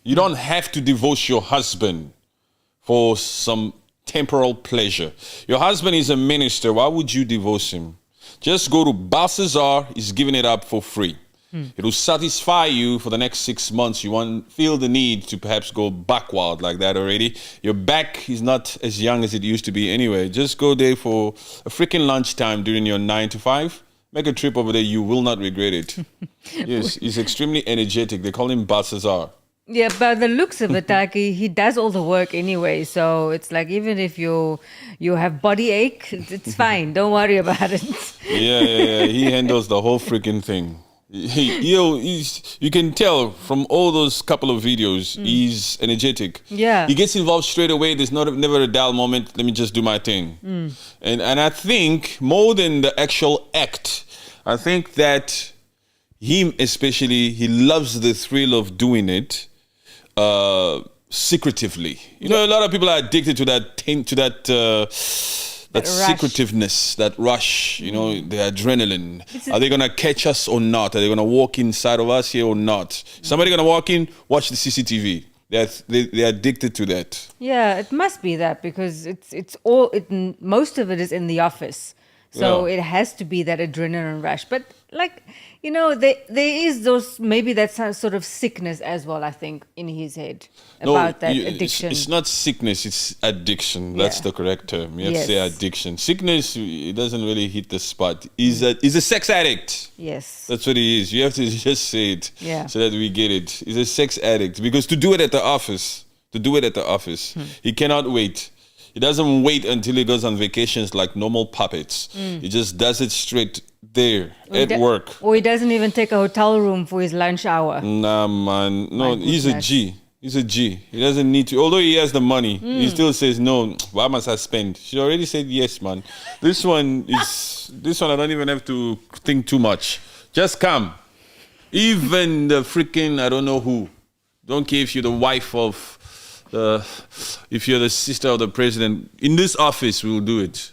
You don't have to divorce your husband for some temporal pleasure. Your husband is a minister. Why would you divorce him? Just go to Baltasar. He's giving it up for free. It will satisfy you for the next 6 months. You won't feel the need to perhaps go backward like that already. Your back is not as young as it used to be anyway. Just go there for a freaking lunchtime during your 9 to 5. Make a trip over there. You will not regret it. Yes, he's extremely energetic. They call him Baltasar. Yeah, but the looks of it, like he does all the work anyway. So it's like even if you have body ache, it's fine. Don't worry about it. Yeah. He handles the whole freaking thing. You can tell from all those couple of videos, he's energetic. Yeah. He gets involved straight away. There's never a dull moment. Let me just do my thing. And I think more than the actual act, I think that him especially, he loves the thrill of doing it secretively. You know, a lot of people are addicted to that secretiveness, that rush, you know, the adrenaline. Are they going to catch us or not? Are they going to walk inside of us here or not? Somebody going to walk in, watch the CCTV. They're addicted to that. Yeah, it must be that because most of it is in the office. So it has to be that adrenaline rush. But like, you know, there is maybe that sort of sickness as well, I think, in his head about that addiction. It's not sickness, it's addiction. That's the correct term. You have to say addiction. Sickness, it doesn't really hit the spot. He's a sex addict. Yes. That's what he is. You have to just say it so that we get it. He's a sex addict. Because to do it at the office, he cannot wait. He doesn't wait until he goes on vacations like normal puppets. He just does it straight there at work. Or he doesn't even take a hotel room for his lunch hour. Nah, man. No, he's a G. He's a G. He doesn't need to. Although he has the money, he still says, no, why must I spend? She already said yes, man. This one, I don't even have to think too much. Just come. Even the freaking, I don't know who. Don't care if you're the wife of, if you're the sister of the president, in this office, we'll do it.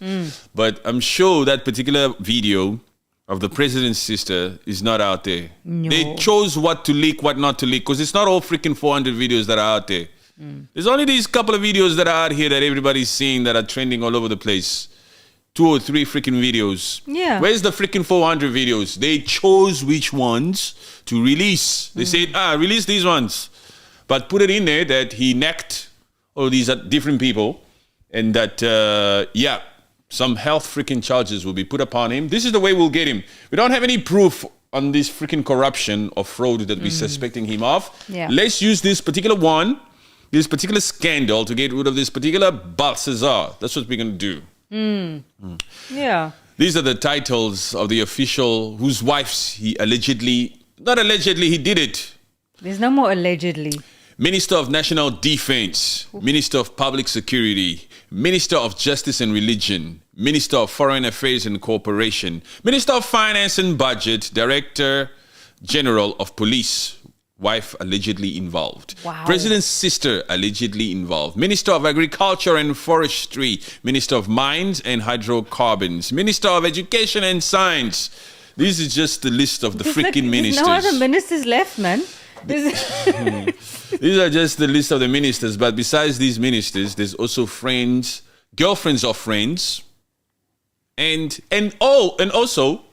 But I'm sure that particular video of the president's sister is not out there. No. They chose what to leak, what not to leak, because it's not all freaking 400 videos that are out there. There's only these couple of videos that are out here that everybody's seeing that are trending all over the place. 2 or 3 freaking videos. Yeah. Where's the freaking 400 videos? They chose which ones to release. They said, release these ones. But put it in there that he necked all these different people and that, some health freaking charges will be put upon him. This is the way we'll get him. We don't have any proof on this freaking corruption or fraud that we're suspecting him of. Yeah. Let's use this particular scandal to get rid of this particular Baltasar. That's what we're going to do. Yeah. These are the titles of the official whose wives he he did it. There's no more allegedly. Minister of National Defense, Minister of Public Security, Minister of Justice and Religion, Minister of Foreign Affairs and Cooperation, Minister of Finance and Budget, Director General of Police, wife allegedly involved. Wow. President's sister allegedly involved. Minister of Agriculture and Forestry, Minister of Mines and Hydrocarbons, Minister of Education and Science. This is just the list of the freaking ministers. There's no other ministers left, man. These are just the list of the ministers, but besides these ministers, there's also friends, girlfriends of friends, and also,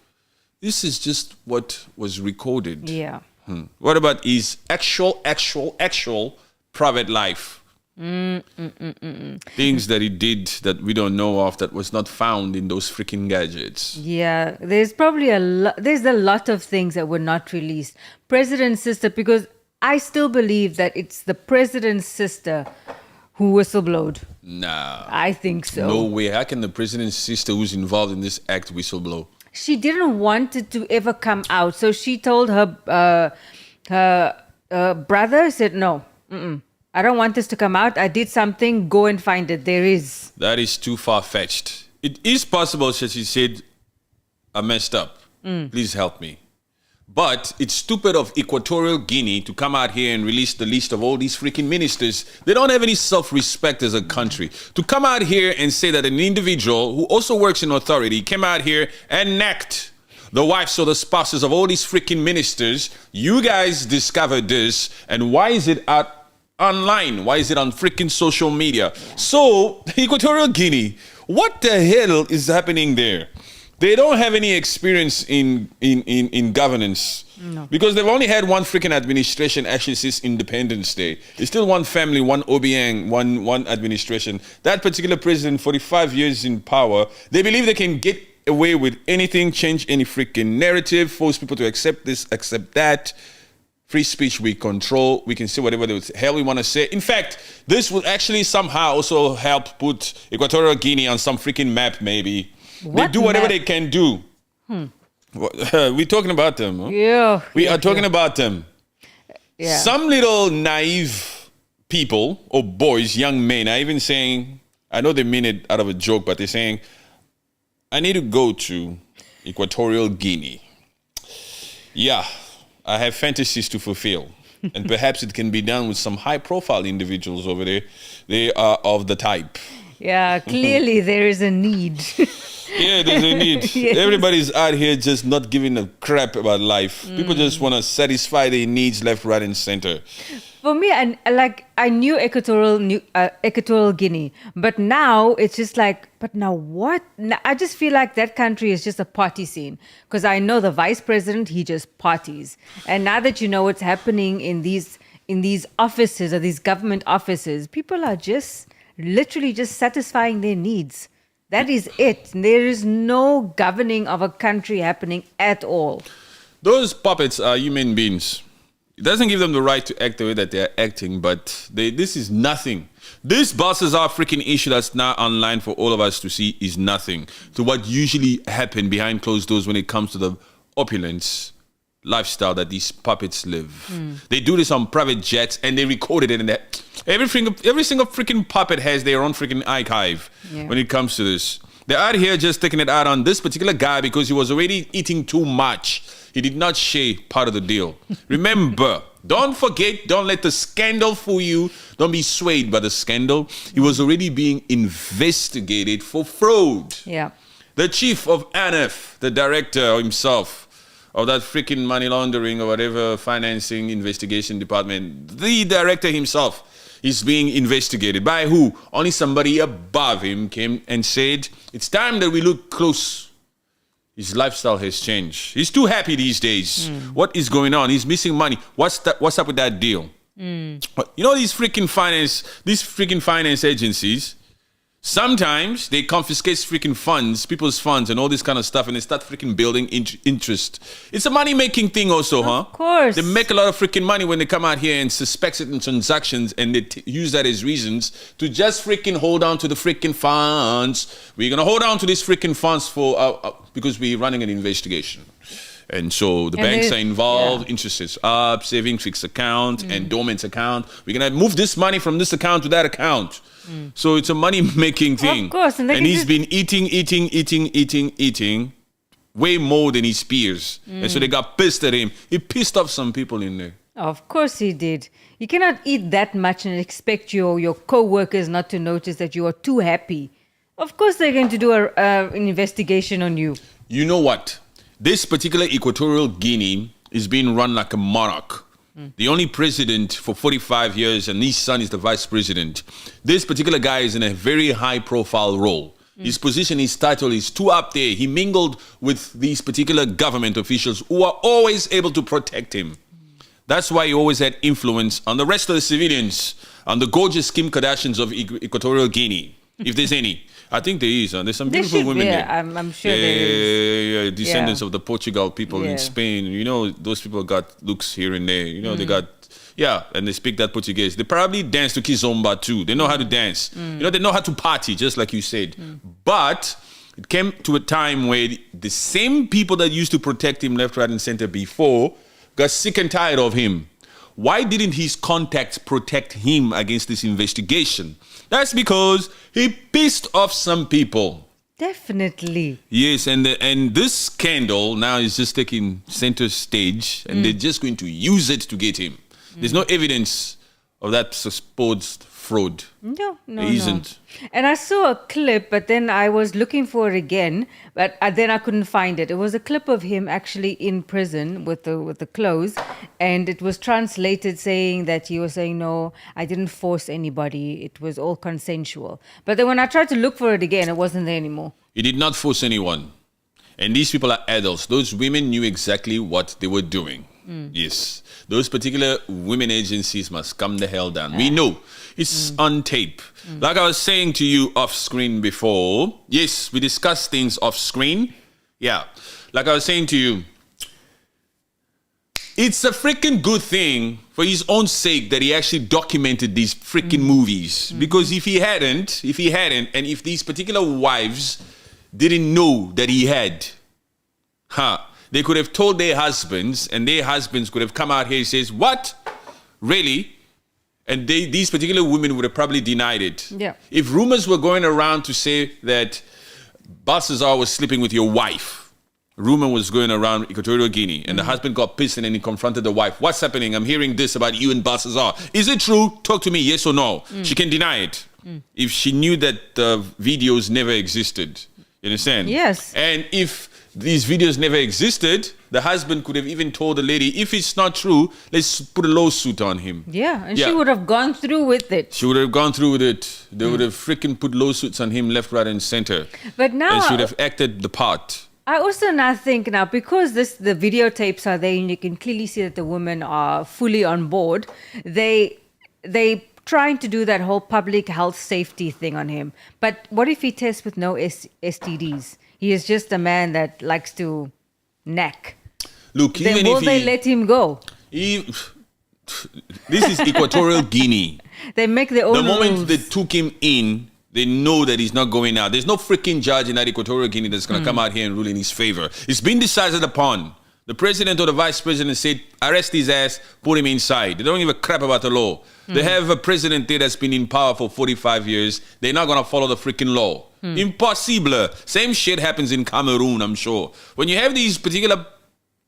this is just what was recorded. Yeah. What about his actual private life? Things that he did that we don't know of, that was not found in those freaking gadgets. Yeah, there's probably there's a lot of things that were not released. President's sister, because I still believe that it's the president's sister who whistleblowed. Nah. I think so. No way. How can the president's sister who's involved in this act whistleblow? She didn't want it to ever come out. So she told her brother, said, no, I don't want this to come out. I did something. Go and find it. There is. That is too far-fetched. It is possible that she said, I messed up. Please help me. But it's stupid of Equatorial Guinea to come out here and release the list of all these freaking ministers. They don't have any self-respect as a country. To come out here and say that an individual who also works in authority came out here and necked the wives or the spouses of all these freaking ministers. You guys discovered this, and why is it out online? Why is it on freaking social media? So, Equatorial Guinea, what the hell is happening there? They don't have any experience in governance. No. Because they've only had one freaking administration actually since Independence Day. It's still one family, one Obiang, one administration. That particular president, 45 years in power, they believe they can get away with anything, change any freaking narrative, force people to accept this, accept that. Free speech we control. We can say whatever the hell we want to say. In fact, this will actually somehow also help put Equatorial Guinea on some freaking map, maybe. They do whatever they can do. We're talking about them. Huh? Yeah. We are talking about them. Yeah. Some little naive people or boys, young men, are even saying, I know they mean it out of a joke, but they're saying, I need to go to Equatorial Guinea. Yeah. I have fantasies to fulfill, and perhaps it can be done with some high-profile individuals over there. They are of the type. Yeah, clearly there is a need. Yeah, there's a need. Yes. Everybody's out here just not giving a crap about life. People just want to satisfy their needs left, right, and center. For me, I knew Equatorial Guinea, but now it's just like, but now what? I just feel like that country is just a party scene, because I know the vice president, he just parties, and now that you know what's happening in these offices or these government offices, people are just literally just satisfying their needs. That is it. There is no governing of a country happening at all. Those puppets are human beings. It doesn't give them the right to act the way that they're acting, but this is nothing. This Baltasar freaking issue that's now online for all of us to see is nothing to what usually happen behind closed doors when it comes to the opulence lifestyle that these puppets live. They do this on private jets and they recorded it, and every single freaking puppet has their own freaking archive when it comes to this. They're out here just taking it out on this particular guy because he was already eating too much. He did not share part of the deal. Remember, don't forget, don't let the scandal fool you. Don't be swayed by the scandal. He was already being investigated for fraud. Yeah. The chief of ANF, the director himself of that freaking money laundering or whatever financing investigation department, the director himself is being investigated. By who? Only somebody above him came and said, it's time that we look close. His lifestyle has changed. He's too happy these days. What is going on? He's missing money. What's up with that deal? You know, these freaking finance agencies, sometimes they confiscate freaking funds, people's funds and all this kind of stuff, and they start freaking building interest. It's a money-making thing also, huh? Of course. They make a lot of freaking money when they come out here and suspect certain transactions, and they use that as reasons to just freaking hold on to the freaking funds. We're going to hold on to these freaking funds for because we're running an investigation. And so the banks are involved, interest is up, savings fixed account, endowment account. We're going to move this money from this account to that account. So it's a money-making thing. Of course. And he's been eating way more than his peers. And so they got pissed at him. He pissed off some people in there. Of course he did. You cannot eat that much and expect your co-workers not to notice that you are too happy. Of course they're going to do an investigation on you. You know what? This particular Equatorial Guinea is being run like a monarch. The only president for 45 years, and his son is the vice president. This particular guy is in a very high-profile role. His position, his title is too up there. He mingled with these particular government officials who are always able to protect him. That's why he always had influence on the rest of the civilians, on the gorgeous Kim Kardashians of Equatorial Guinea, if there's any. I think there is. There's some beautiful women there. I'm sure there is. Yeah, descendants of the Portugal people in Spain. You know, those people got looks here and there. You know, they got, and they speak that Portuguese. They probably dance to Kizomba too. They know how to dance. You know, they know how to party, just like you said. But it came to a time where the same people that used to protect him left, right, and center before got sick and tired of him. Why didn't his contacts protect him against this investigation? That's because he pissed off some people. Definitely. Yes, and this scandal now is just taking center stage, and they're just going to use it to get him. There's no evidence of that supposed fraud. No, There isn't. no. And I saw a clip, but then I was looking for it again, but then I couldn't find it. It was a clip of him actually in prison with the clothes, and it was translated saying that he was saying, "No, I didn't force anybody. It was all consensual." But then when I tried to look for it again, it wasn't there anymore. He did not force anyone. And these people are adults. Those women knew exactly what they were doing. Yes. Those particular women agencies must come the hell down. We know. It's on tape. Like I was saying to you off screen before. Yes, we discussed things off screen. Yeah. Like I was saying to you, it's a freaking good thing for his own sake that he actually documented these freaking movies. Because if he hadn't, and if these particular wives didn't know that he had, they could have told their husbands, and their husbands could have come out here and says, "What? Really?" And these particular women would have probably denied it. Yeah. If rumors were going around to say that Baltasar was sleeping with your wife, rumor was going around Equatorial Guinea, and the husband got pissed and then he confronted the wife. "What's happening? I'm hearing this about you and Baltasar. Is it true? Talk to me, yes or no." She can deny it. If she knew that the videos never existed. You understand? Yes. And if these videos never existed, the husband could have even told the lady, "If it's not true, let's put a lawsuit on him." Yeah, and Yeah. she would have gone through with it. She would have gone through with it. They would have freaking put lawsuits on him left, right, and center. But now And she would have acted the part. I also now think now because the videotapes are there and you can clearly see that the women are fully on board. They trying to do that whole public health safety thing on him. But what if he tests with no STDs? He is just a man that likes to knack. Look, Then even will if they let him go? this is Equatorial Guinea. They make their own The moment rules. they took him in, they know that he's not going out. There's no freaking judge in that Equatorial Guinea that's going to come out here and rule in his favor. It's been decided upon. The president or the vice president said, "Arrest his ass, put him inside." They don't give a crap about the law. They have a president there that's been in power for 45 years. They're not going to follow the freaking law. Impossible. Same shit happens in Cameroon, I'm sure. When you have these particular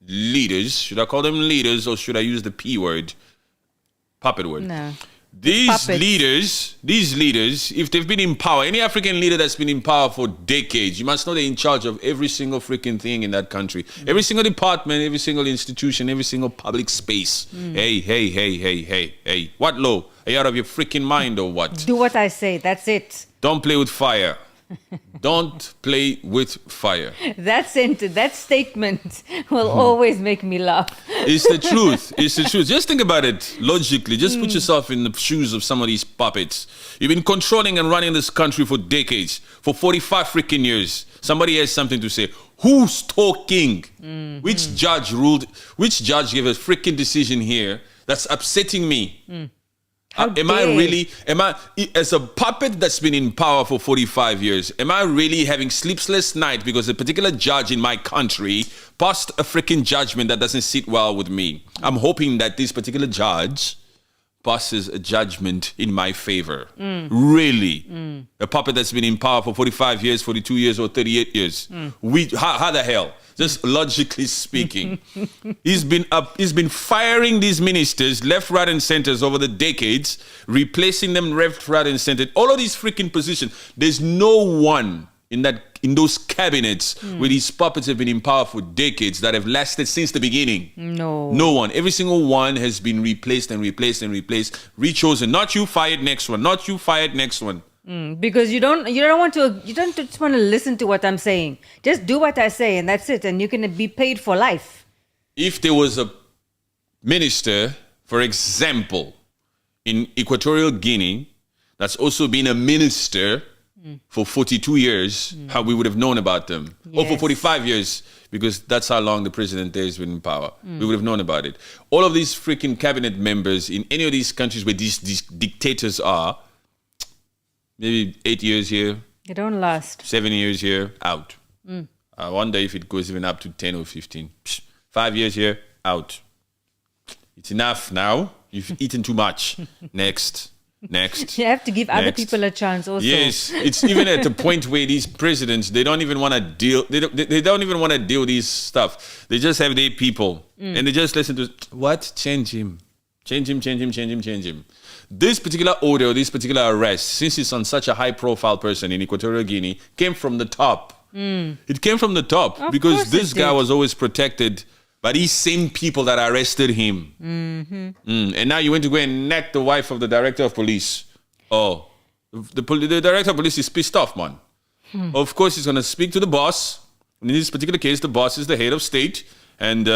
leaders, should I call them leaders or should I use the P word? Puppet word. No. These Puppets. leaders, if they've been in power, any African leader that's been in power for decades, you must know they're in charge of every single freaking thing in that country. Every single department, every single institution, every single public space. Hey. What law? Are you out of your freaking mind or what? Do what I say. That's it. Don't play with fire. Don't play with fire. That sentence, that statement will always make me laugh. It's the truth. It's the truth. Just think about it logically. Just put yourself in the shoes of some of these puppets. You've been controlling and running this country for decades, for 45 freaking years. Somebody has something to say. Who's talking? Which judge ruled? Which judge gave a freaking decision here that's upsetting me? Am I, as a puppet that's been in power for 45 years, am I really having sleepless night because a particular judge in my country passed a freaking judgment that doesn't sit well with me? I'm hoping that this particular judge passes a judgment in my favor. Really? A puppet that's been in power for 45 years, 42 years, or 38 years. How the hell? Just logically speaking. He's been firing these ministers left, right, and centers over the decades, replacing them left, right, and center. All of these freaking positions. There's no one in those cabinets where these puppets have been in power for decades that have lasted since the beginning. No one. Every single one has been replaced and replaced and replaced, rechosen. Not you, fired next one. Not you, fired next one. Because you don't just want to listen to what I'm saying. Just do what I say and that's it. And you can be paid for life. If there was a minister, for example, in Equatorial Guinea, that's also been a minister for 42 years, how we would have known about them. Or for 45 years, because that's how long the president there has been in power. We would have known about it. All of these freaking cabinet members in any of these countries where these dictators are, maybe 8 years here. They don't last. 7 years here, out. I wonder if it goes even up to 10 or 15. 5 years here, out. It's enough now. You've eaten too much. Next. You have to give other people a chance also. Yes, it's even at a point where these presidents, they don't even want to deal. They don't even want to deal with these stuff. They just have their people, and they just listen to what? Change him. this particular order, this particular arrest, since it's on such a high-profile person in Equatorial Guinea, came from the top. It came from the top because this guy was always protected by these same people that arrested him. And now you went to go and net the wife of the director of police. Oh, the director of police is pissed off, man. Of course, he's going to speak to the boss. In this particular case, the boss is the head of state. And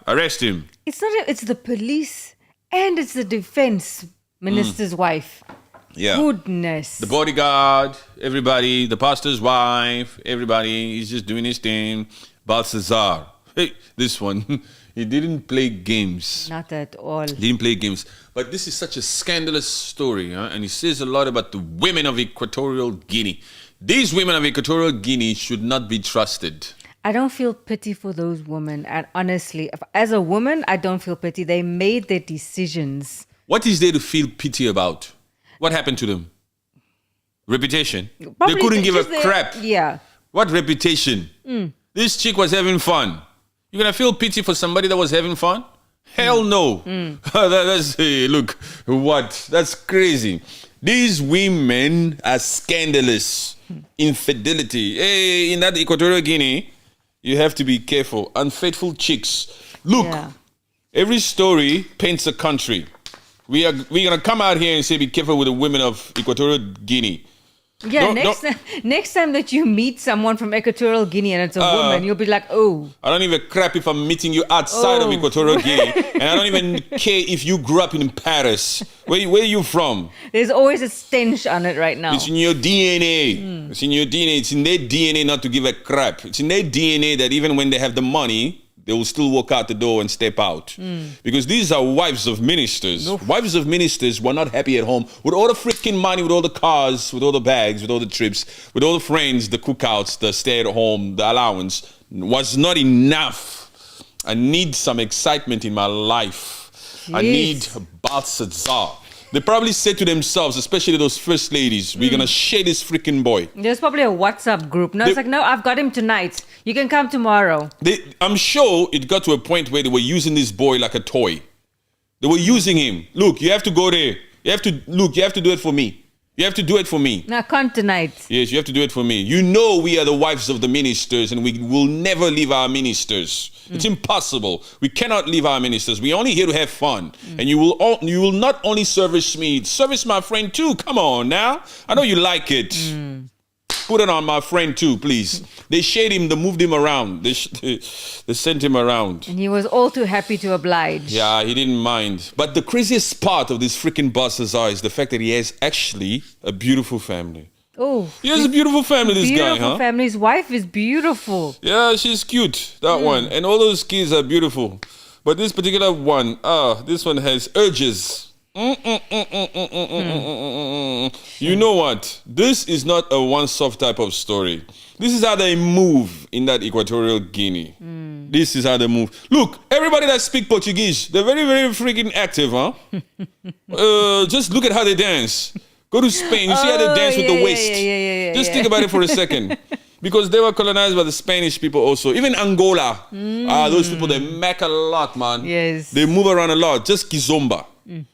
arrest him. It's the police and it's the defense minister's wife. Yeah. Goodness. The bodyguard, everybody, the pastor's wife, everybody, he's just doing his thing. Baltasar. Hey, this one, he didn't play games. Not at all. He didn't play games. But this is such a scandalous story, and it says a lot about the women of Equatorial Guinea. These women of Equatorial Guinea should not be trusted. I don't feel pity for those women. And honestly, as a woman, I don't feel pity. They made their decisions. What is there to feel pity about? What happened to them? Reputation? Probably they couldn't give a crap. Yeah. What reputation? This chick was having fun. You're going to feel pity for somebody that was having fun? Hell no. Look, what? That's crazy. These women are scandalous. Infidelity. Hey, in that Equatorial Guinea, you have to be careful. Unfaithful chicks. Look, every story paints a country. We're going to come out here and say be careful with the women of Equatorial Guinea. Yeah, next time that you meet someone from Equatorial Guinea and it's a woman, you'll be like, oh. I don't even crap if I'm meeting you outside of Equatorial Guinea. And I don't even care if you grew up in Paris. Where are you from? There's always a stench on it right now. It's in your DNA. It's in your DNA. It's in their DNA not to give a crap. It's in their DNA that even when they have the money, they will still walk out the door and step out. Because these are wives of ministers. Oof. Wives of ministers were not happy at home. With all the freaking money, with all the cars, with all the bags, with all the trips, with all the friends, the cookouts, the stay at home, the allowance, was not enough. I need some excitement in my life. Jeez. I need Baltasar. They probably said to themselves, especially those first ladies, we're going to share this freaking boy. There's probably a WhatsApp group. No, it's like, no, I've got him tonight. You can come tomorrow. I'm sure it got to a point where they were using this boy like a toy. They were using him. Look, you have to go there. You have to do it for me. You have to do it for me. No, I can't tonight. Yes, you have to do it for me. You know we are the wives of the ministers and we will never leave our ministers. It's impossible. We cannot leave our ministers. We're only here to have fun. And you will not only service me, service my friend too. Come on now. I know you like it. Put it on my friend too, please. They shade him, they moved him around. They sent him around. And he was all too happy to oblige. Yeah, he didn't mind. But the craziest part of this freaking Baltasar is the fact that he has actually a beautiful family. Oh. He has a beautiful family, this guy, huh? Beautiful family. His wife is beautiful. Yeah, she's cute, that one. And all those kids are beautiful. But this particular one, this one has urges. You know what? This is not a one-soft type of story. This is how they move in that Equatorial Guinea. This is how they move. Look, everybody that speak Portuguese, they're very, very freaking active, huh? Just look at how they dance. Go to Spain, you see how they dance with the waist. Just think about it for a second. Because they were colonized by the Spanish people also. Even Angola. Those people, they make a lot, man. Yes. They move around a lot. Just Kizomba.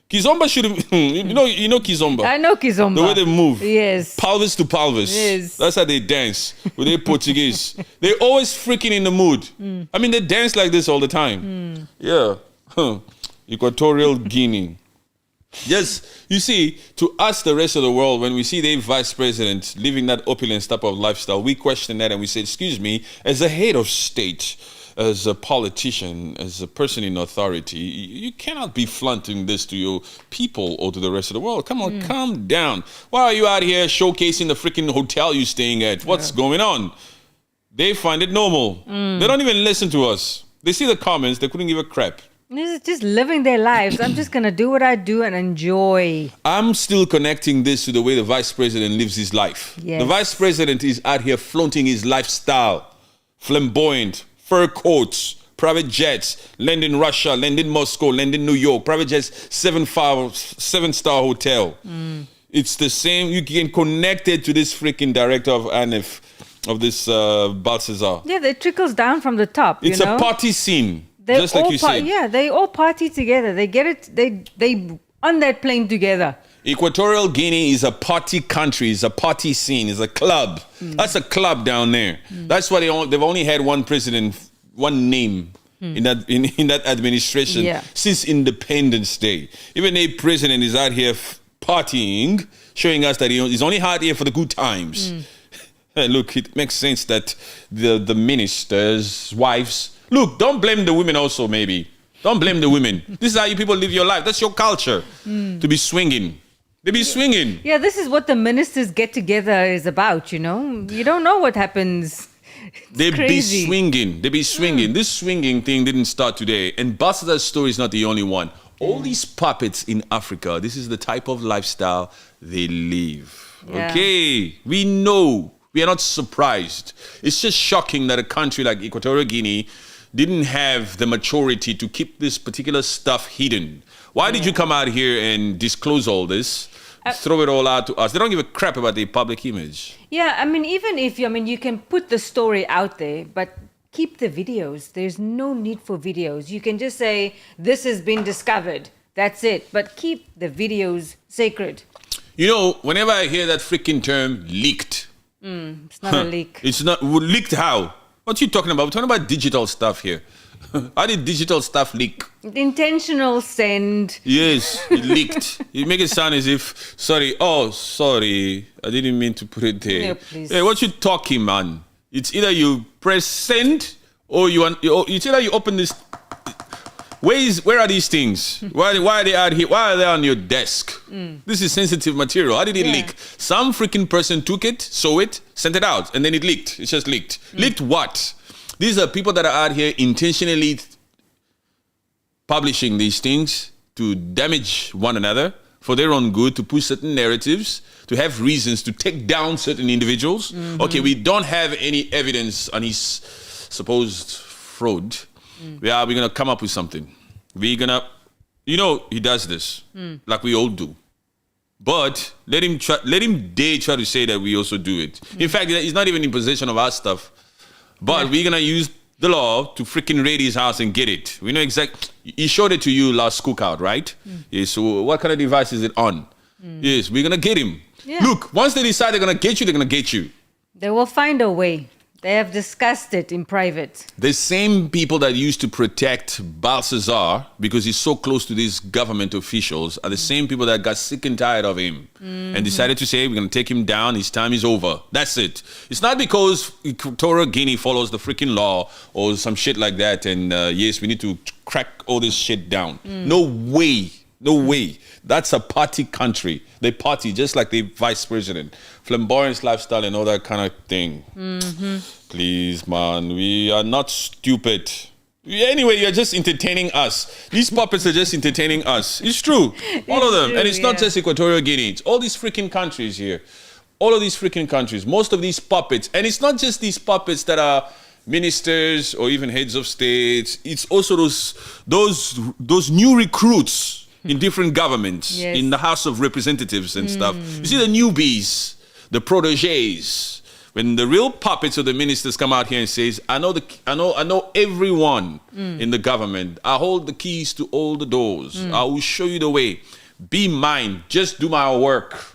Kizomba should have, you know Kizomba. I know Kizomba. The way they move. Yes. Pelvis to pelvis. Yes. That's how they dance with their Portuguese. They're always freaking in the mood. I mean, they dance like this all the time. Yeah. Equatorial Guinea. Yes, you see, to us, the rest of the world, when we see the vice president living that opulent type of lifestyle, we question that and we say, excuse me, as a head of state, as a politician, as a person in authority, you cannot be flaunting this to your people or to the rest of the world. Come on, calm down. Why are you out here showcasing the freaking hotel you're staying at? What's going on? They find it normal. They don't even listen to us. They see the comments, they couldn't give a crap. This is just living their lives. I'm just going to do what I do and enjoy. I'm still connecting this to the way the vice president lives his life. Yes. The vice president is out here flaunting his lifestyle. Flamboyant, fur coats, private jets, land in Russia, land in Moscow, land in New York, private jets, 7-star hotel. It's the same. You can connect it to this freaking director of ANF, of this Baltasar. Yeah, it trickles down from the top. It's a party scene. Just like you said. Yeah, they all party together. They get it. They on that plane together. Equatorial Guinea is a party country, is a party scene, is a club. That's a club down there. That's why they've only had one president, one name in that administration since Independence Day. Even a president is out here partying, showing us that he's only out here for the good times. Look, it makes sense that the ministers' wives. Look, don't blame the women also, maybe. Don't blame the women. This is how you people live your life. That's your culture, to be swinging. They be swinging. Yeah, this is what the ministers get together is about, you know. You don't know what happens. They be swinging. They be swinging. This swinging thing didn't start today. And Baltasar's story is not the only one. All these puppets in Africa, this is the type of lifestyle they live. Yeah. Okay, we know. We are not surprised. It's just shocking that a country like Equatorial Guinea didn't have the maturity to keep this particular stuff hidden. Why did you come out here and disclose all this? Throw it all out to us. They don't give a crap about their public image. Yeah, I mean, even if you can put the story out there, but keep the videos. There's no need for videos. You can just say, this has been discovered. That's it. But keep the videos sacred. You know, whenever I hear that freaking term, leaked. It's not a leak. It's not, leaked how? What are you talking about? We're talking about digital stuff here. How did digital stuff leak? Intentional send. Yes, it leaked. You make it sound as if, sorry, I didn't mean to put it there. No, please. Hey, what you talking, man? It's either you press send or it's either you open this. Where are these things? Why are they out here? Why are they on your desk? This is sensitive material. How did it leak? Some freaking person took it, saw it, sent it out, and then it leaked. It just leaked. Leaked what? These are people that are out here intentionally publishing these things to damage one another for their own good, to push certain narratives, to have reasons to take down certain individuals. Okay, we don't have any evidence on his supposed fraud. We're going to come up with something. We're going to, he does this like we all do. But let him dare try to say that we also do it. In fact, he's not even in possession of our stuff. But we're going to use the law to freaking raid his house and get it. We know exactly. He showed it to you last cookout, right? Yes, so what kind of device is it on? Yes, we're going to get him. Yeah. Look, once they decide they're going to get you, they're going to get you. They will find a way. They have discussed it in private. The same people that used to protect Baltasar because he's so close to these government officials are the same people that got sick and tired of him and decided to say, we're going to take him down. His time is over. That's it. It's not because Equatorial Guinea follows the freaking law or some shit like that. And yes, we need to crack all this shit down. No way. No way. That's a party country. They party just like the vice president. Flamboyant lifestyle and all that kind of thing. Please, man. We are not stupid. Anyway, you're just entertaining us. These puppets are just entertaining us. It's true. All of them. True, and it's not just Equatorial Guinea. It's all these freaking countries here. All of these freaking countries. Most of these puppets. And it's not just these puppets that are ministers or even heads of states. It's also those new recruits in different governments, in the House of Representatives and stuff. You see the newbies, the proteges. When the real puppets of the ministers come out here and says, I know everyone in the government. I hold the keys to all the doors. I will show you the way. Be mine. Just do my work.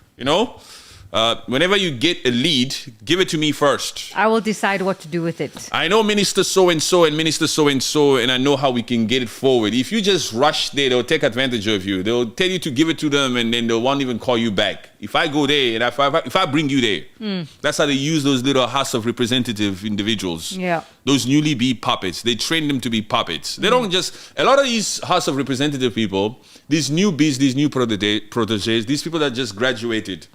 Whenever you get a lead, give it to me first. I will decide what to do with it. I know Minister so-and-so and Minister so-and-so, and I know how we can get it forward. If you just rush there, they'll take advantage of you. They'll tell you to give it to them, and then they won't even call you back. If I go there, and if I bring you there, that's how they use those little House of Representative individuals. Yeah. Those newly be puppets. They train them to be puppets. They don't just... A lot of these House of Representative people, these newbies, these new proteges, these people that just graduated,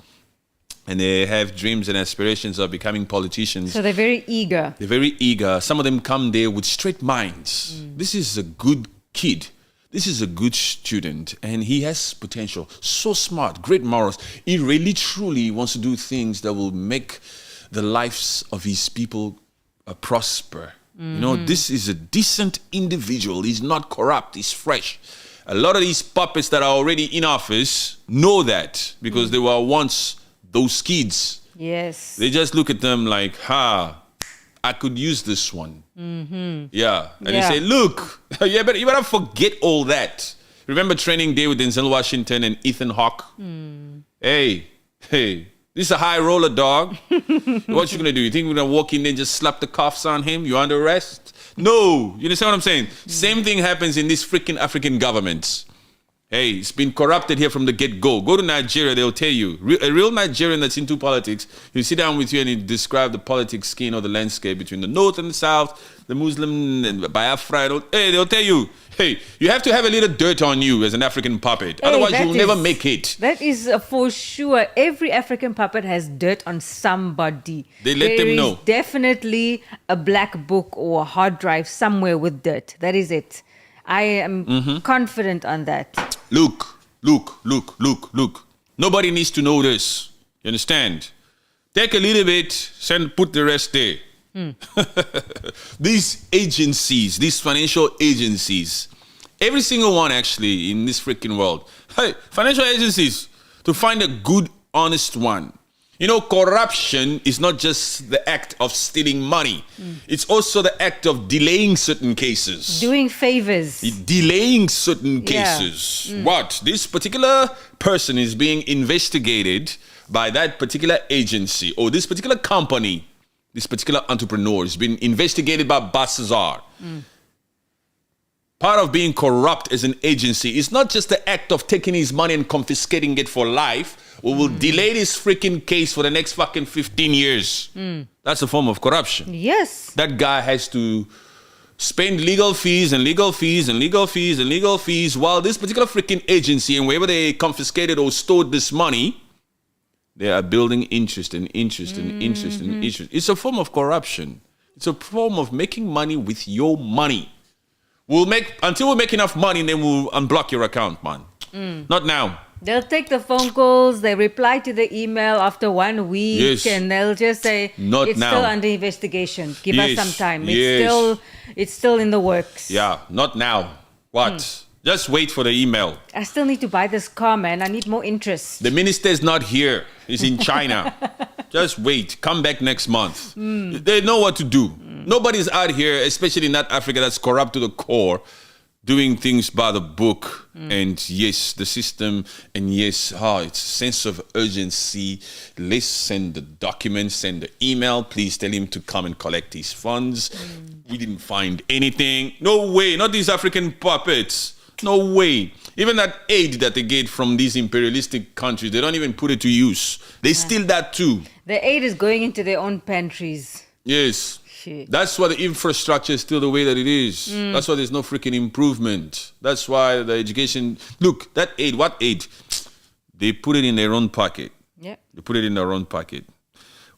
and they have dreams and aspirations of becoming politicians. So they're very eager. They're very eager. Some of them come there with straight minds. This is a good kid. This is a good student. And he has potential. So smart, great morals. He really, truly wants to do things that will make the lives of his people prosper. This is a decent individual. He's not corrupt. He's fresh. A lot of these puppets that are already in office know that because they were once... those kids. Yes. They just look at them like, I could use this one. Yeah. And they say, look, you better forget all that. Remember Training Day with Denzel Washington and Ethan Hawke? Hey, this is a high roller, dog. What you gonna do? You think we're gonna walk in there and just slap the cuffs on him? You under arrest? No. You understand what I'm saying? Same thing happens in these freaking African governments. Hey, it's been corrupted here from the get-go. Go to Nigeria, they'll tell you. A real Nigerian that's into politics, he'll sit down with you and he'll describe the politics scene or the landscape between the north and the south, the Muslim and Biafra. Hey, they'll tell you, hey, you have to have a little dirt on you as an African puppet. Hey, otherwise, you'll never make it. That is for sure. Every African puppet has dirt on somebody. They let them know. There is definitely a black book or a hard drive somewhere with dirt. That is it. I am confident on that. Look. Nobody needs to know this. You understand? Take a little bit, put the rest there. These agencies, these financial agencies, every single one actually in this freaking world. Hey, financial agencies, to find a good, honest one. You know, corruption is not just the act of stealing money. It's also the act of delaying certain cases. Doing favors. Delaying certain cases. What? This particular person is being investigated by that particular agency or this particular company, this particular entrepreneur is being investigated by Baltasar. Part of being corrupt as an agency is not just the act of taking his money and confiscating it for life. We will delay this freaking case for the next fucking 15 years. That's a form of corruption. Yes. That guy has to spend legal fees and legal fees and legal fees and legal fees while this particular freaking agency and wherever they confiscated or stored this money, they are building interest and interest and interest and interest. It's a form of corruption. It's a form of making money with your money. Until we make enough money, then we'll unblock your account, man. Not now. They'll take the phone calls, they reply to the email after 1 week, and they'll just say, it's still under investigation. Give us some time. It's still in the works. Yeah, not now. What? Just wait for the email. I still need to buy this car, man. I need more interest. The minister is not here. He's in China. Just wait. Come back next month. They know what to do. Nobody's out here, especially in that Africa that's corrupt to the core, doing things by the book. And yes, the system. And yes, it's a sense of urgency. Let's send the documents, send the email. Please tell him to come and collect his funds. We didn't find anything. No way. Not these African puppets. No way. Even that aid that they get from these imperialistic countries, they don't even put it to use. They steal that too. The aid is going into their own pantries. Yes. Shit. That's why the infrastructure is still the way that it is. That's why there's no freaking improvement. That's why the education... Look, that aid, what aid? They put it in their own pocket. Yeah. They put it in their own pocket.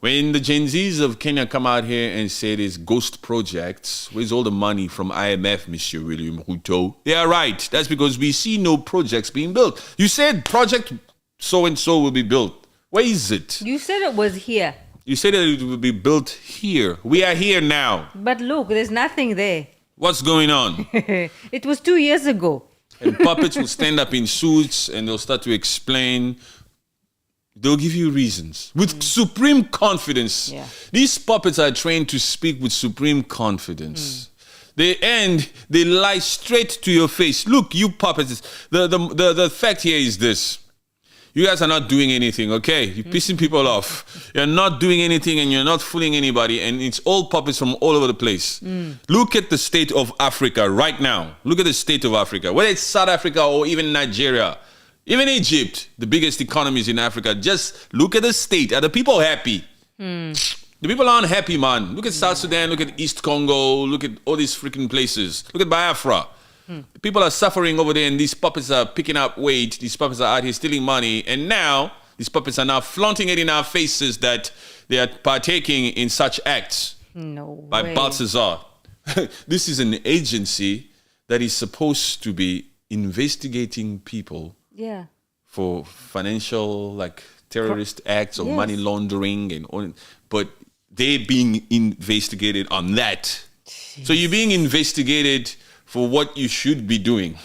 When the Gen Zs of Kenya come out here and say there's ghost projects, where's all the money from IMF, Monsieur William Ruto? They are right. That's because we see no projects being built. You said project so-and-so will be built. Where is it? You said it was here. You said that it will be built here. We are here now. But look, there's nothing there. What's going on? It was 2 years ago. And puppets will stand up in suits and they'll start to explain. They'll give you reasons with supreme confidence. Yeah. These puppets are trained to speak with supreme confidence. They lie straight to your face. Look, you puppets. The fact here is this. You guys are not doing anything, okay? You're pissing people off. You're not doing anything and you're not fooling anybody. And it's all puppets from all over the place. Look at the state of Africa right now. Look at the state of Africa. Whether it's South Africa or even Nigeria. Even Egypt, the biggest economies in Africa. Just look at the state. Are the people happy? The people aren't happy, man. Look at South Sudan. Look at East Congo. Look at all these freaking places. Look at Biafra. People are suffering over there and these puppets are picking up weight. These puppets are out here stealing money. And now, these puppets are now flaunting it in our faces that they are partaking in such acts. No by way. Baltasar. This is an agency that is supposed to be investigating people for financial, like terrorist acts or money laundering and all, but they're being investigated on that. Jeez. So you're being investigated for what you should be doing.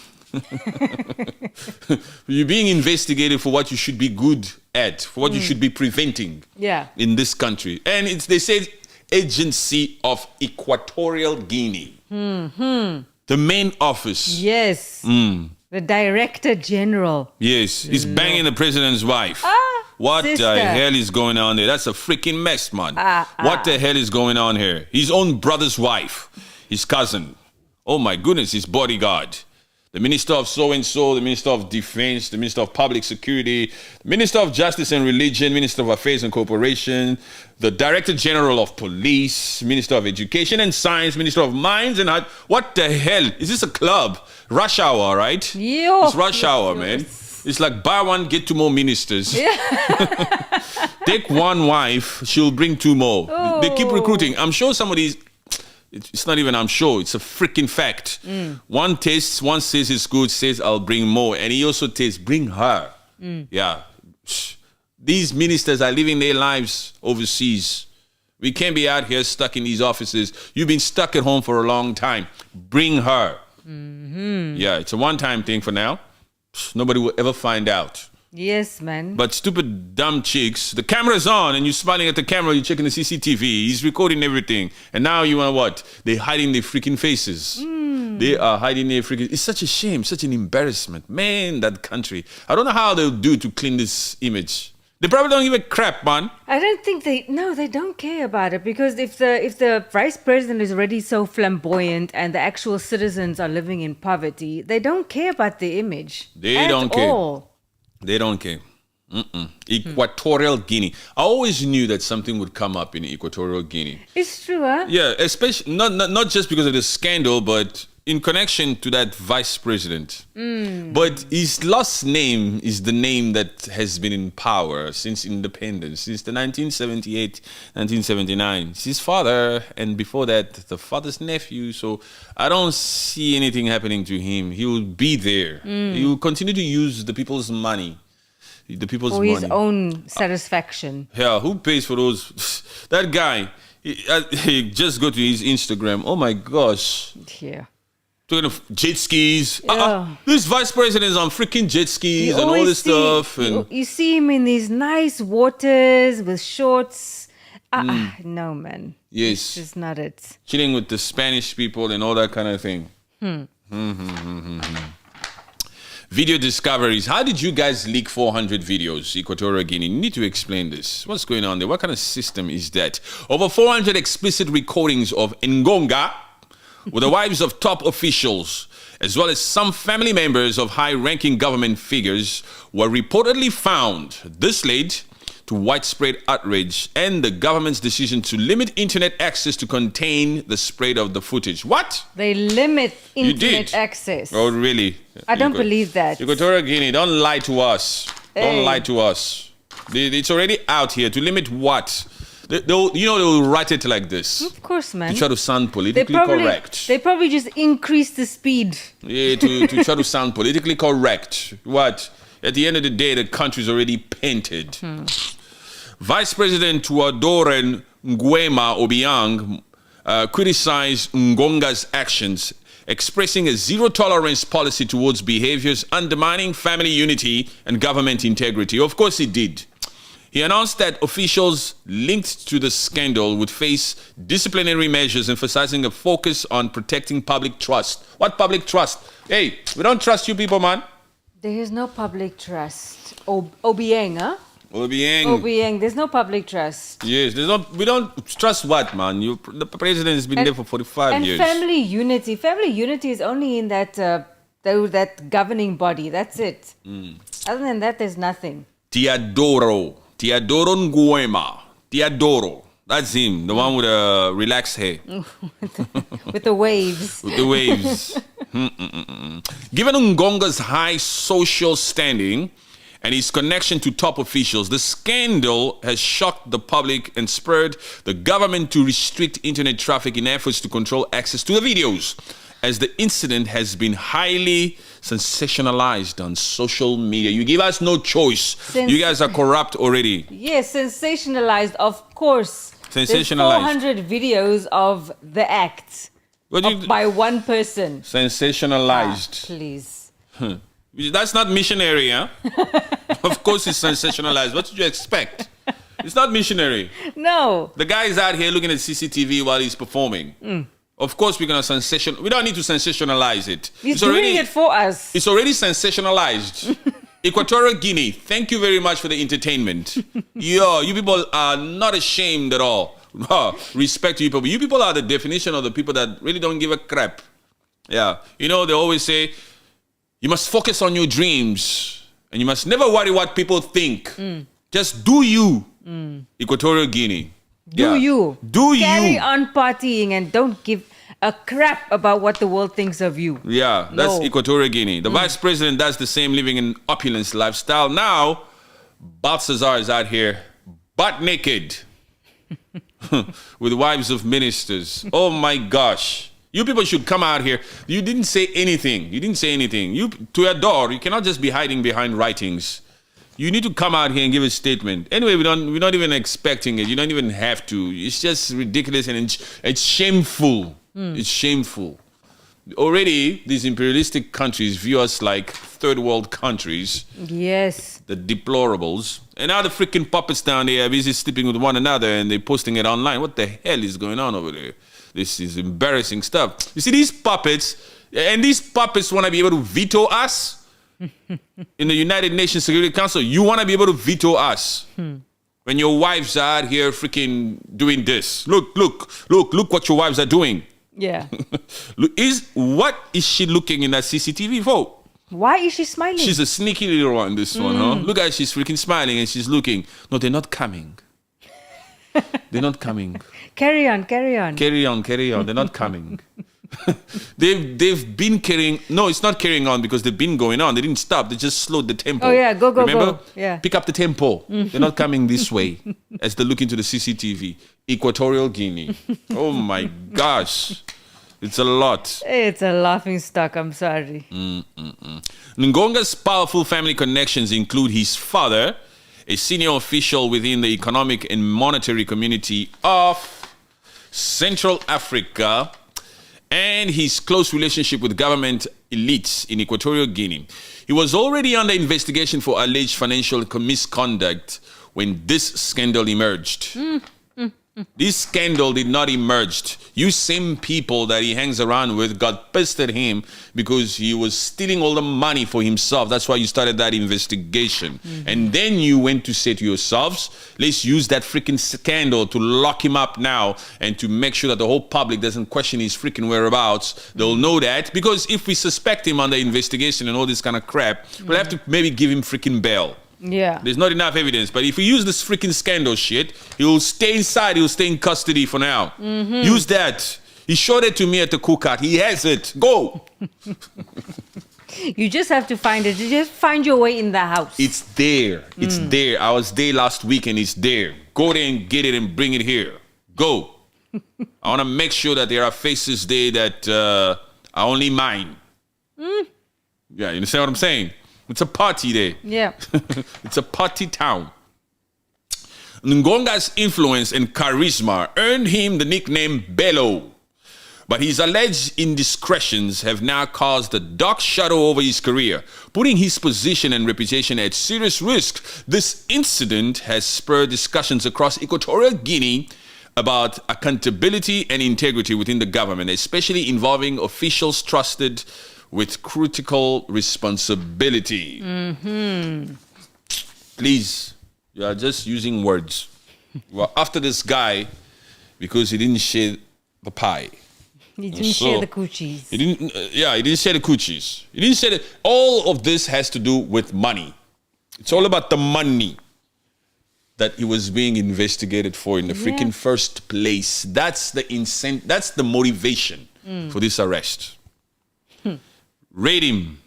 You're being investigated for what you should be good at, for what you should be preventing in this country. And they say Agency of Equatorial Guinea. The main office. Yes. The Director General. Yes, he's banging the president's wife. What sister. the hell is going on there? That's a freaking mess, man. What the hell is going on here? His own brother's wife, his cousin. Oh my goodness, his bodyguard. The Minister of so-and-so, the Minister of Defense, the Minister of Public Security, the Minister of Justice and Religion, Minister of Affairs and Cooperation, the Director General of Police, Minister of Education and Science, Minister of Mines and Art. What the hell? Is this a club? Rush hour, right? Yo. It's rush hour, man. It's like buy one, get two more ministers. Take one wife, she'll bring two more. They keep recruiting. I'm sure somebody's... It's not even I'm sure, it's a freaking fact. One tastes, one says it's good, says I'll bring more. And he also tastes, bring her. Yeah. These ministers are living their lives overseas. We can't be out here stuck in these offices. You've been stuck at home for a long time. Bring her. Yeah, it's a one-time thing for now. Nobody will ever find out. Yes, man. But stupid, dumb chicks, the camera's on and you're smiling at the camera, you're checking the CCTV, he's recording everything. And now you want what? They're hiding their freaking faces. They are hiding their freaking... It's such a shame, such an embarrassment. Man, that country. I don't know how they'll do to clean this image. They probably don't give a crap, man. I don't think they don't care about it, because if the vice president is already so flamboyant and the actual citizens are living in poverty, they don't care about the image. They don't care. They don't care. Equatorial Guinea. I always knew that something would come up in Equatorial Guinea. It's true, huh? Yeah, especially not just because of the scandal, but in connection to that vice president. But his last name is the name that has been in power since independence, since the 1978, 1979. It's his father, and before that, the father's nephew. So I don't see anything happening to him. He will be there. He will continue to use the people's money. The people's money. For his own satisfaction. Yeah, who pays for those? That guy, he just go to his Instagram. Oh my gosh. Yeah. Talking of jet skis. This vice president is on freaking jet skis and all this stuff. And you see him in these nice waters with shorts. No, man. Yes. It's just not it. Chilling with the Spanish people and all that kind of thing. Video discoveries. How did you guys leak 400 videos, Equatorial Guinea? You need to explain this. What's going on there? What kind of system is that? Over 400 explicit recordings of Ngonga with the wives of top officials, as well as some family members of high-ranking government figures, were reportedly found. This led to widespread outrage and the government's decision to limit internet access to contain the spread of the footage. What? They limit internet access. Oh, really? I don't believe that. Equatorial Guinea, don't lie to us. Don't lie to us. It's already out here. To limit what? They'll write it like this. Of course, man. To try to sound politically correct. They probably just increase the speed. Yeah, to try to sound politically correct. What? At the end of the day, the country's already painted. Vice President Tuadoren Nguema Obiang criticized Ngonga's actions, expressing a zero-tolerance policy towards behaviors undermining family unity and government integrity. Of course he did. He announced that officials linked to the scandal would face disciplinary measures, emphasizing a focus on protecting public trust. What public trust? Hey, we don't trust you people, man. There is no public trust. Obiang, huh? Obiang. There's no public trust. Yes, we don't trust what, man? The president has been there for 45 years. And family unity. Family unity is only in that governing body. That's it. Other than that, there's nothing. Teodoro Nguema. Teodoro. That's him, the one with the relaxed hair. With the waves. With the waves. Given Ngonga's high social standing and his connection to top officials, the scandal has shocked the public and spurred the government to restrict internet traffic in efforts to control access to the videos, as the incident has been highly sensationalized on social media. You give us no choice. You guys are corrupt already. Yes, sensationalized, of course. Sensationalized. There's 400 videos of the act by one person. Sensationalized. Please. That's not missionary, huh? Of course it's sensationalized. What did you expect? It's not missionary. No. The guy is out here looking at CCTV while he's performing. Of course, we're gonna We don't need to sensationalize it. He's doing it for us. It's already sensationalized. Equatorial Guinea, thank you very much for the entertainment. Yo, you people are not ashamed at all. Respect to you people. You people are the definition of the people that really don't give a crap. Yeah. You know, they always say, you must focus on your dreams and you must never worry what people think. Just do you. Equatorial Guinea. Do you. Do Carry you. on partying and don't give a crap about what the world thinks of you. Yeah, that's No. Equatorial Guinea. The vice president does the same, living in opulence lifestyle. Now, Baltasar is out here butt naked with wives of ministers. Oh my gosh. You people should come out here. You didn't say anything. You didn't say anything. You, to your door, you cannot just be hiding behind writings. You need to come out here and give a statement. Anyway, we're not even expecting it. You don't even have to. It's just ridiculous and it's shameful. It's shameful. Already, these imperialistic countries view us like third world countries. Yes. The deplorables. And now the freaking puppets down there are busy sleeping with one another and they're posting it online. What the hell is going on over there? This is embarrassing stuff. You see, these puppets want to be able to veto us. In the United Nations Security Council, you want to be able to veto us. When your wives are out here freaking doing this. Look what your wives are doing. Yeah. What is she looking in that CCTV for? Why is she smiling? She's a sneaky little one, this one, huh? Look at her, she's freaking smiling and she's looking. No, they're not coming. They're not coming. Carry on. Carry on. They're not coming. they've been carrying. No, it's not carrying on because they've been going on. They didn't stop. They just slowed the tempo. Oh yeah, go. Remember? Yeah. Pick up the tempo. They're not coming this way as they look into the CCTV. Equatorial Guinea. Oh my gosh. It's a lot. It's a laughing stock, I'm sorry. Ngonga's powerful family connections include his father, a senior official within the economic and monetary community of Central Africa, and his close relationship with government elites in Equatorial Guinea. He was already under investigation for alleged financial misconduct when this scandal emerged. This scandal did not emerge. You same people that he hangs around with got pissed at him because he was stealing all the money for himself. That's why you started that investigation. And then you went to say to yourselves, let's use that freaking scandal to lock him up now and to make sure that the whole public doesn't question his freaking whereabouts. They'll know that because if we suspect him under investigation and all this kind of crap, we'll have to maybe give him freaking bail. Yeah. There's not enough evidence. But if we use this freaking scandal shit, he'll stay inside. He'll stay in custody for now. Use that. He showed it to me at the cookout. He has it. Go. You just have to find it. You just find your way in the house. It's there. It's there. I was there last week and it's there. Go there and get it and bring it here. Go. I want to make sure that there are faces there that are only mine. Yeah, you understand what I'm saying? It's a party there. Yeah. It's a party town. Ngonga's influence and charisma earned him the nickname Bello. But his alleged indiscretions have now caused a dark shadow over his career, putting his position and reputation at serious risk. This incident has spurred discussions across Equatorial Guinea about accountability and integrity within the government, especially involving officials trusted with critical responsibility. Please, you are just using words. You are after this guy because he didn't share the pie. He didn't share the coochies. He didn't. He didn't share the coochies. He didn't share the. All of this has to do with money. It's all about the money that he was being investigated for in the freaking first place. That's the That's the motivation for this arrest. Raid him,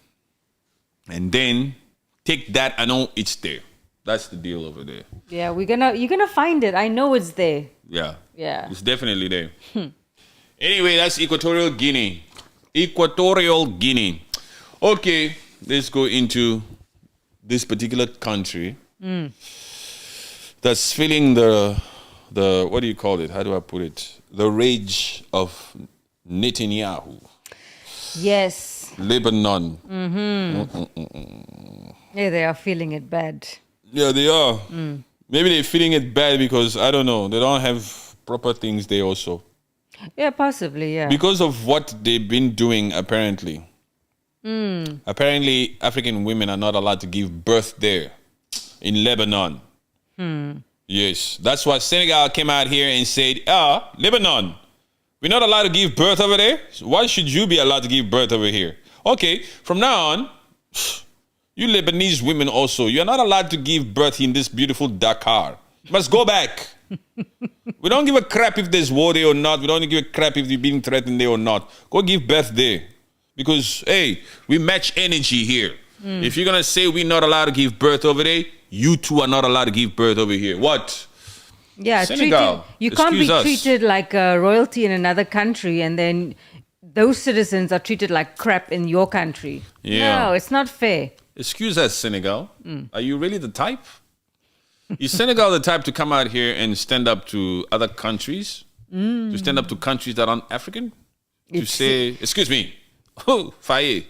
and then take that. I know it's there. That's the deal over there. Yeah, you're gonna find it. I know it's there. Yeah. Yeah. It's definitely there. Anyway, that's Equatorial Guinea. Equatorial Guinea. Okay, let's go into this particular country that's feeling the what do you call it? How do I put it? The rage of Netanyahu. Yes. Lebanon. Yeah, they are feeling it bad. Yeah, they are. Maybe they're feeling it bad because, I don't know, they don't have proper things there also. Yeah, possibly, yeah. Because of what they've been doing, apparently. Apparently, African women are not allowed to give birth there in Lebanon. Yes, that's why Senegal came out here and said, Lebanon, we're not allowed to give birth over there. So why should you be allowed to give birth over here? Okay, from now on, you Lebanese women also, you're not allowed to give birth in this beautiful Dakar. You must go back. We don't give a crap if there's war there or not. We don't give a crap if you're being threatened there or not. Go give birth there. Because, hey, we match energy here. If you're going to say we're not allowed to give birth over there, you two are not allowed to give birth over here. What? Yeah, Senegal, you can't be excuse us. treated like royalty in another country and then those citizens are treated like crap in your country. Yeah. No, it's not fair. Excuse us, Senegal. Are you really the type? Is Senegal the type to come out here and stand up to other countries? To stand up to countries that aren't African? To say, excuse me, Faye,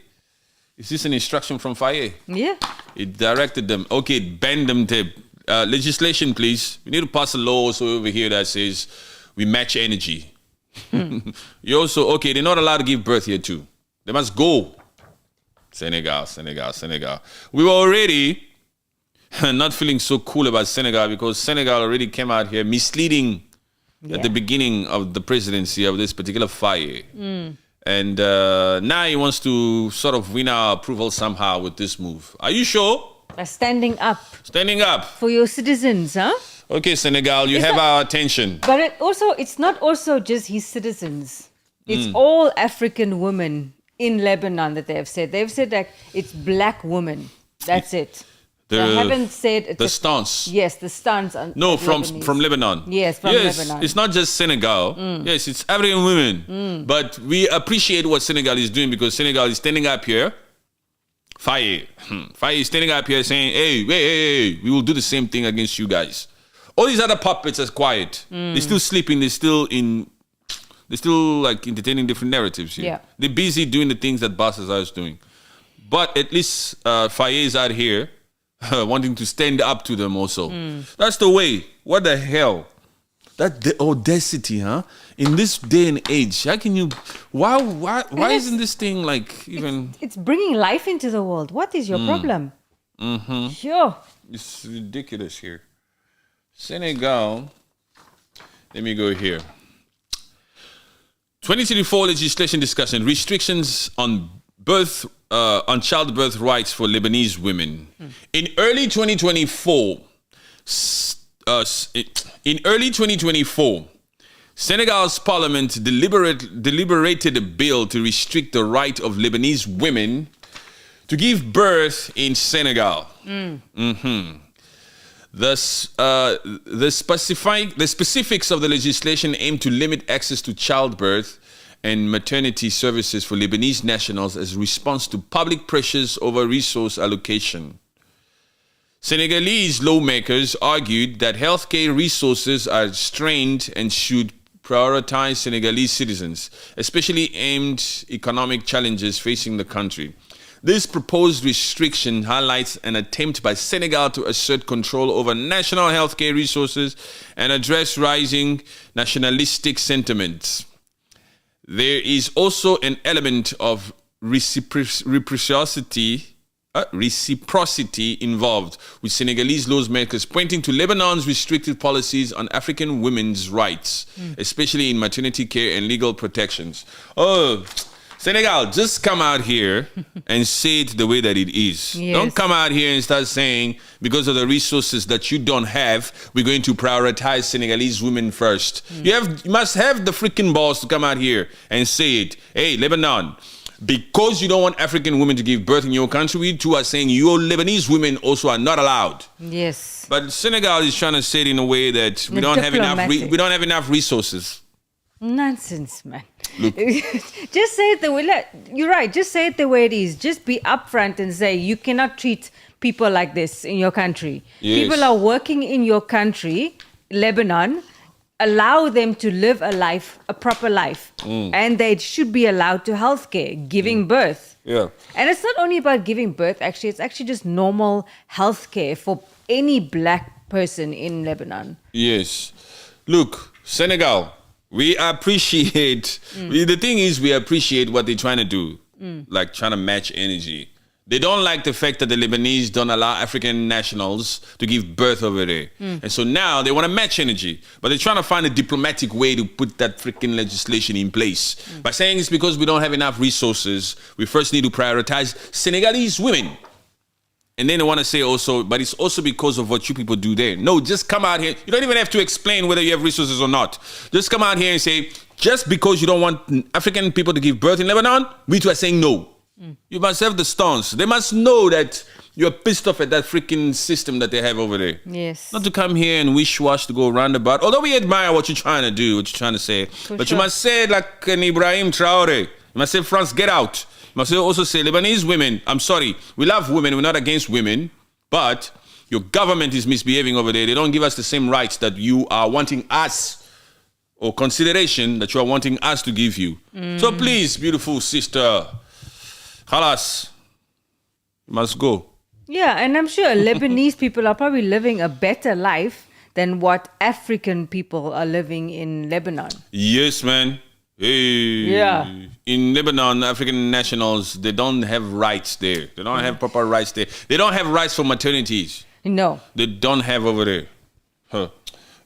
is this an instruction from Faye? Yeah. It directed them. Okay, it banned them to legislation, please. We need to pass a law also over here that says we match energy. You also, okay, they're not allowed to give birth here too. They must go. Senegal. We were already not feeling so cool about Senegal because Senegal already came out here misleading at the beginning of the presidency of this particular Faye. And now he wants to sort of win our approval somehow with this move. Are you sure? Standing up Standing up. for your citizens, huh? Okay, Senegal, you have our attention. But it's not also just his citizens. It's all African women in Lebanon that they have said. They've said that it's black women. That's it. They haven't said the stance. Yes, the stance. No, from Lebanon. Yes, from Lebanon. It's not just Senegal. Yes, it's African women. But we appreciate what Senegal is doing because Senegal is standing up here. Faye is standing up here saying, hey, we will do the same thing against you guys. All these other puppets are quiet. They're still sleeping. They're still like entertaining different narratives here. Yeah. They're busy doing the things that Baltasar is doing. But at least Faye is out here wanting to stand up to them also. That's the way. What the hell? The audacity, huh? In this day and age, how can you? Why isn't this thing like even? It's bringing life into the world. What is your problem? Sure. It's ridiculous here. Senegal. Let me go here. 2024 legislation discussion: restrictions on childbirth rights for Lebanese women. In early 2024, Senegal's parliament deliberated a bill to restrict the right of Lebanese women to give birth in Senegal. The specifics of the legislation aim to limit access to childbirth and maternity services for Lebanese nationals as a response to public pressures over resource allocation. Senegalese lawmakers argued that healthcare resources are strained and should prioritize Senegalese citizens, especially aimed economic challenges facing the country. This proposed restriction highlights an attempt by Senegal to assert control over national healthcare resources and address rising nationalistic sentiments. There is also an element of reciprocity involved, with Senegalese lawmakers pointing to Lebanon's restrictive policies on African women's rights, especially in maternity care and legal protections. Oh, Senegal, just come out here and say it the way that it is. Yes. Don't come out here and start saying, because of the resources that you don't have, we're going to prioritize Senegalese women first. You must have the freaking balls to come out here and say it. Hey, Lebanon, because you don't want African women to give birth in your country, we too are saying your Lebanese women also are not allowed. Yes. But Senegal is trying to say it in a way that we don't have enough resources. Nonsense, man. Look. Just say it the way. You're right. Just say it the way it is. Just be upfront and say you cannot treat people like this in your country. Yes. People are working in your country, Lebanon. Allow them to live a proper life, and they should be allowed to healthcare, giving birth. Yeah. And it's not only about giving birth. Actually, it's actually just normal healthcare for any black person in Lebanon. Yes. Look, Senegal, We appreciate. The thing is, we appreciate what they're trying to do, like trying to match energy. They don't like the fact that the Lebanese don't allow African nationals to give birth over there. And so now they want to match energy. But they're trying to find a diplomatic way to put that freaking legislation in place. By saying it's because we don't have enough resources, we first need to prioritize Senegalese women. And then they want to say also, but it's also because of what you people do there. No, just come out here. You don't even have to explain whether you have resources or not. Just come out here and say, just because you don't want African people to give birth in Lebanon, we too are saying no. You must have the stance. They must know that you're pissed off at that freaking system that they have over there. Yes. Not to come here and wish-wash to go roundabout. Although we admire what you're trying to do, what you're trying to say. But you must say it like an Ibrahim Traore. You must say, France, get out. You must also say, Lebanese women, I'm sorry, we love women, we're not against women, but your government is misbehaving over there. They don't give us the same rights that you are wanting us, or consideration that you are wanting us to give you. So please, beautiful sister, Khalas, you must go. Yeah, and I'm sure Lebanese people are probably living a better life than what African people are living in Lebanon. Yes, man. Hey. Yeah. In Lebanon, African nationals, they don't have rights there. They don't have proper rights there. They don't have rights for maternities. No. They don't have over there. Huh.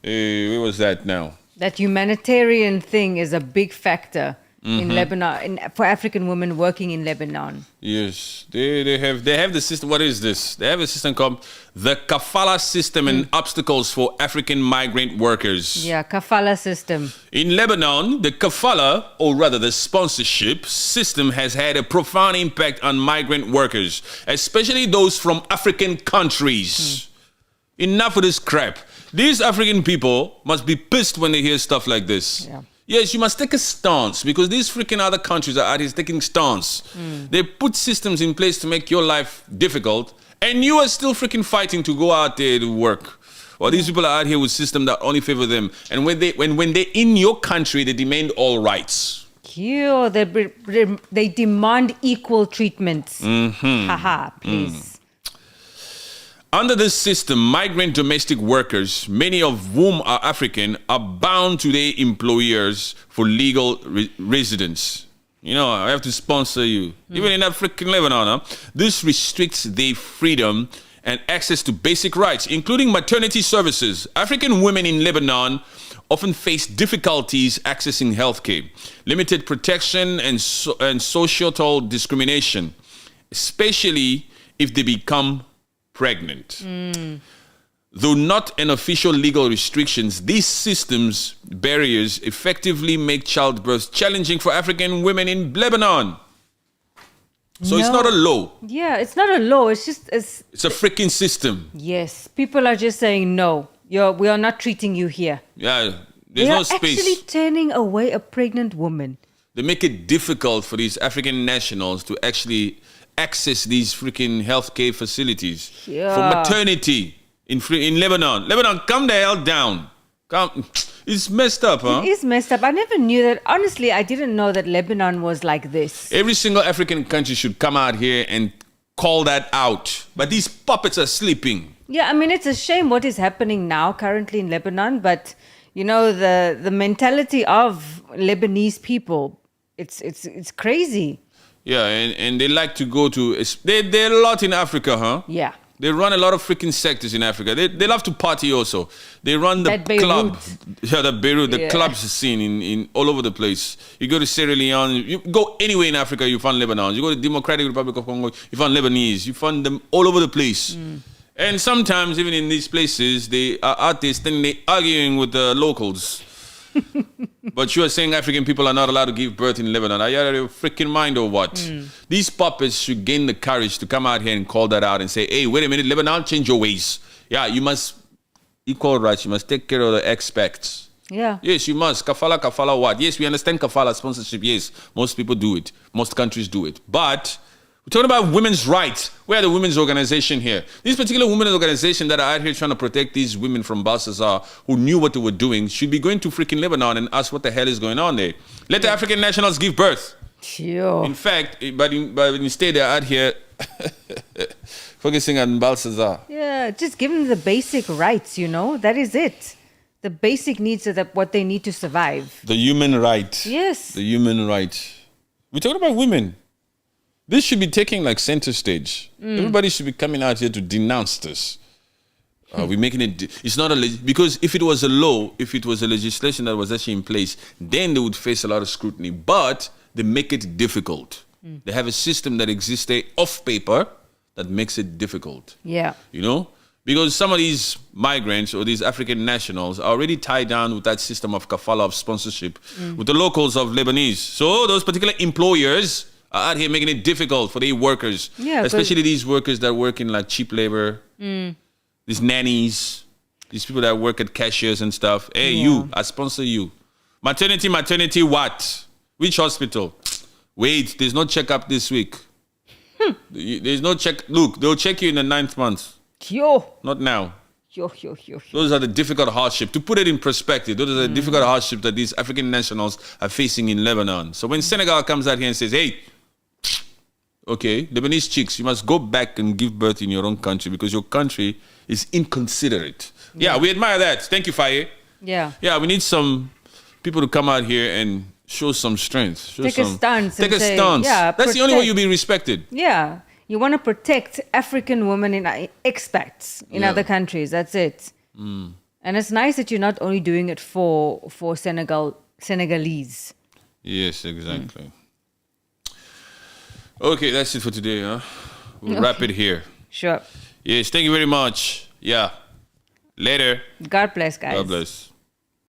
Hey, where was that now? That humanitarian thing is a big factor in Lebanon, for African women working in Lebanon. Yes, they have the system. What is this? They have a system called the kafala system and obstacles for African migrant workers. Yeah, kafala system. In Lebanon, the kafala, or rather the sponsorship system, has had a profound impact on migrant workers, especially those from African countries. Enough of this crap. These African people must be pissed when they hear stuff like this. Yeah. Yes, you must take a stance, because these freaking other countries are out here taking stance. They put systems in place to make your life difficult, and you are still freaking fighting to go out there to work. Well, these people are out here with systems that only favor them. And when they're in your country, they demand all rights. Yeah, they demand equal treatment. Haha, please. Under this system, migrant domestic workers, many of whom are African, are bound to their employers for legal residence. You know, I have to sponsor you. Even in African Lebanon, this restricts their freedom and access to basic rights, including maternity services. African women in Lebanon often face difficulties accessing healthcare, limited protection, and societal discrimination, especially if they become pregnant. Though not an official legal restrictions, these systems barriers effectively make childbirth challenging for African women in Lebanon. So it's not a law. Yeah, it's not a law. It's just It's a freaking system. Yes, people are just saying no. We are not treating you here. Yeah, They there's no are space. actually turning away a pregnant woman. They make it difficult for these African nationals to actually access these freaking healthcare facilities for maternity in Lebanon. Lebanon, come the hell down. Come. It's messed up, huh? It is messed up. I never knew that. Honestly, I didn't know that Lebanon was like this. Every single African country should come out here and call that out. But these puppets are sleeping. Yeah, I mean, it's a shame what is happening now currently in Lebanon, but you know, the mentality of Lebanese people, it's crazy. Yeah, and they like to go to... They're a lot in Africa, huh? Yeah. They run a lot of freaking sectors in Africa. They love to party also. They run the club. Yeah, the Beirut, the clubs scene in all over the place. You go to Sierra Leone, you go anywhere in Africa, you find Lebanon. You go to Democratic Republic of Congo, you find Lebanese. You find them all over the place. And sometimes, even in these places, they are out there standing there arguing with the locals. But you are saying African people are not allowed to give birth in Lebanon. Are you out of your freaking mind or what? These puppets should gain the courage to come out here and call that out and say, hey, wait a minute, Lebanon, change your ways. Yeah, you must equal rights. You must take care of the expats. Yeah. Yes, you must. Kafala what? Yes, we understand kafala sponsorship. Yes, most people do it. Most countries do it. But we're talking about women's rights. Where are the women's organization here? These particular women's organization that are out here trying to protect these women from Baltasar who knew what they were doing should be going to freaking Lebanon and ask what the hell is going on there. Let the African nationals give birth. Sure. In fact, but instead they're out here focusing on Baltasar. Yeah, just give them the basic rights, you know. That is it. the basic needs are what they need to survive. The human right. Yes. The human right. We're talking about women. This should be taking like center stage. Everybody should be coming out here to denounce this. We're making it. It's not because if it was a law, if it was a legislation that was actually in place, then they would face a lot of scrutiny. But they make it difficult. They have a system that exists there off paper that makes it difficult. Yeah. You know, because some of these migrants or these African nationals are already tied down with that system of kafala, of sponsorship, with the locals of Lebanese. So those particular employers are out here making it difficult for their workers, especially these workers that work in like cheap labor, these nannies, these people that work at cashiers and stuff. Hey, you, I sponsor you. Maternity, what? Which hospital? Wait, there's no checkup this week. There's no check. Look, they'll check you in the 9th month. Not now. Those are the difficult hardships. To put it in perspective, those are the difficult hardships that these African nationals are facing in Lebanon. So when Senegal comes out here and says, hey, okay, Lebanese chicks, you must go back and give birth in your own country because your country is inconsiderate. Yeah, we admire that. Thank you, Faye. Yeah. Yeah, we need some people to come out here and show some strength. Take a stance. Yeah, that's the only way you'll be respected. Yeah. You want to protect African women in expats in other countries. That's it. And it's nice that you're not only doing it for Senegalese. Yes, exactly. Okay, that's it for today, huh? We'll wrap it here. Sure. Yes, thank you very much. Yeah. Later. God bless, guys. God bless.